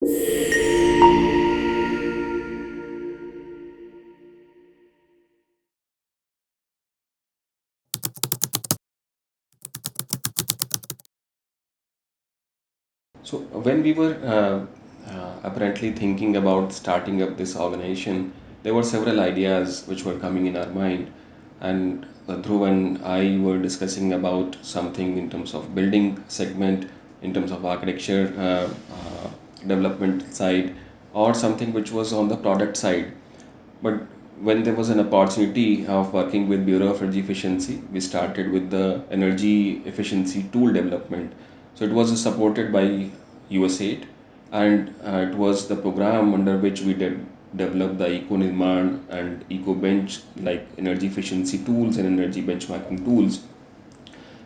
So when we were apparently thinking about starting up this organization, there were several ideas which were coming in our mind, and Dhruv and I were discussing about something in terms of building segment, in terms of architecture development side, or something which was on the product side. But when there was an opportunity of working with Bureau of Energy Efficiency, we started with the energy efficiency tool development. So it was supported by USAID, and it was the program under which we did develop the Eco Nirman and Eco Bench, like energy efficiency tools and energy benchmarking tools.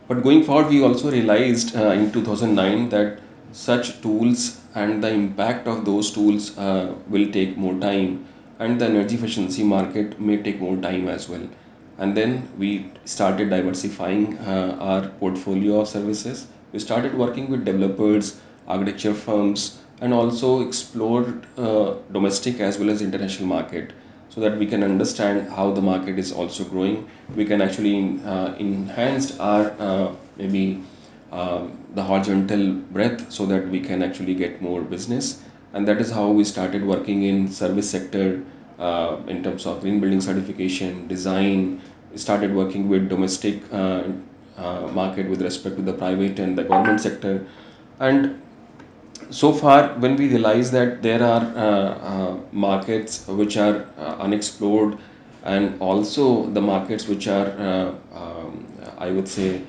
But going forward, we also realized in 2009 that such tools and the impact of those tools will take more time, and the energy efficiency market may take more time as well. And then we started diversifying our portfolio of services. We started working with developers, architecture firms, and also explored domestic as well as international market, so that we can understand how the market is also growing. We can actually enhance our maybe the horizontal breadth, so that we can actually get more business. And that is how we started working in service sector, in terms of green building certification design. We started working with domestic market with respect to the private and the government sector. And so far, when we realize that there are markets which are unexplored, and also the markets which are I would say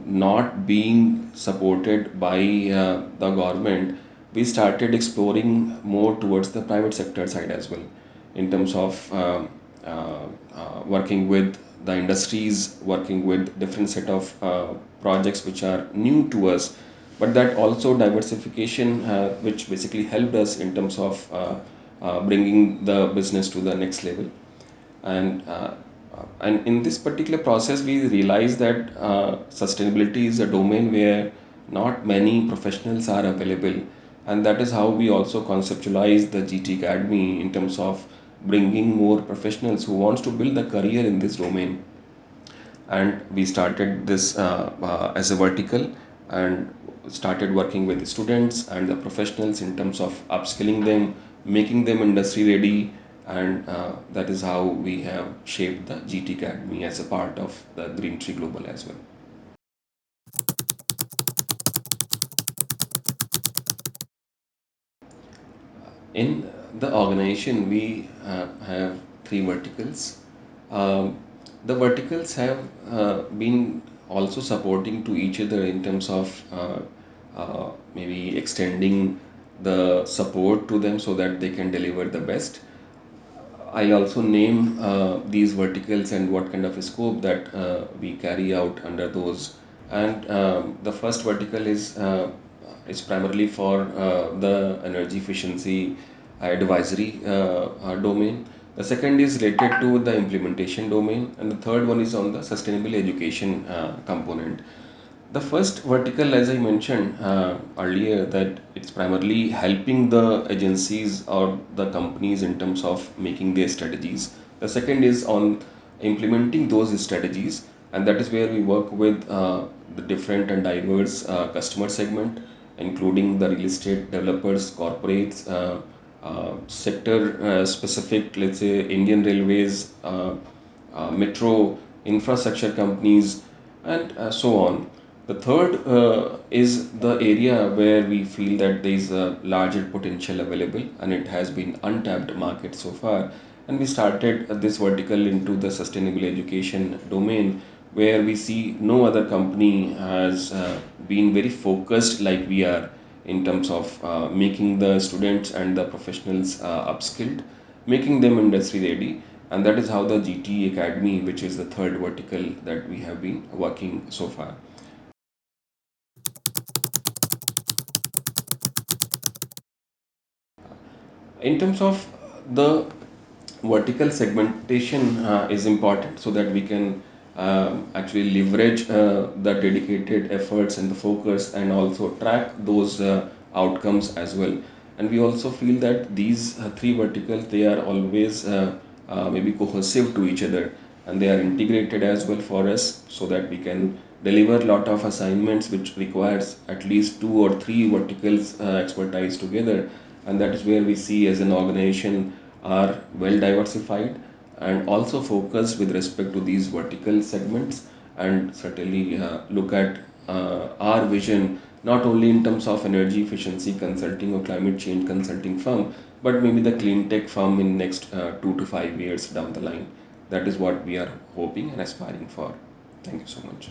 not being supported by the government, we started exploring more towards the private sector side as well, in terms of working with the industries, working with different set of projects which are new to us, but that also diversification, which basically helped us in terms of bringing the business to the next level. And uh, uh, and in this particular process, we realized that sustainability is a domain where not many professionals are available, and that is how we also conceptualize the GT Academy in terms of bringing more professionals who wants to build a career in this domain. And we started this as a vertical, and started working with the students and the professionals in terms of upskilling them, making them industry ready. And that is how we have shaped the GT Academy as a part of the GreenTree Global as well. In the organization, we have three verticals. Um, the verticals have been also supporting to each other in terms of maybe extending the support to them so that they can deliver the best. I also name these verticals and what kind of a scope that we carry out under those. And the first vertical is primarily for the energy efficiency advisory domain. The second is related to the implementation domain, and the third one is on the sustainable education component. The first vertical, as I mentioned earlier, that it's primarily helping the agencies or the companies in terms of making their strategies. The second is on implementing those strategies, and that is where we work with the different and diverse customer segment, including the real estate developers, corporates, sector specific, let's say Indian Railways, metro infrastructure companies, and so on. The third is the area where we feel that there is a larger potential available, and it has been untapped market so far. And we started this vertical into the sustainable education domain, where we see no other company has been very focused like we are in terms of making the students and the professionals upskilled, making them industry ready. And that is how the GT Academy, which is the third vertical that we have been working so far. In terms of the vertical segmentation is important, so that we can actually leverage the dedicated efforts and the focus, and also track those outcomes as well. And we also feel that these three verticals, they are always maybe cohesive to each other, and they are integrated as well for us, so that we can deliver a lot of assignments which requires at least two or three verticals expertise together. And that is where we see as an organization are well diversified and also focus with respect to these vertical segments, and certainly look at our vision not only in terms of energy efficiency consulting or climate change consulting firm, but maybe the clean tech firm in next 2 to 5 years down the line. That is what we are hoping and aspiring for. Thank you so much.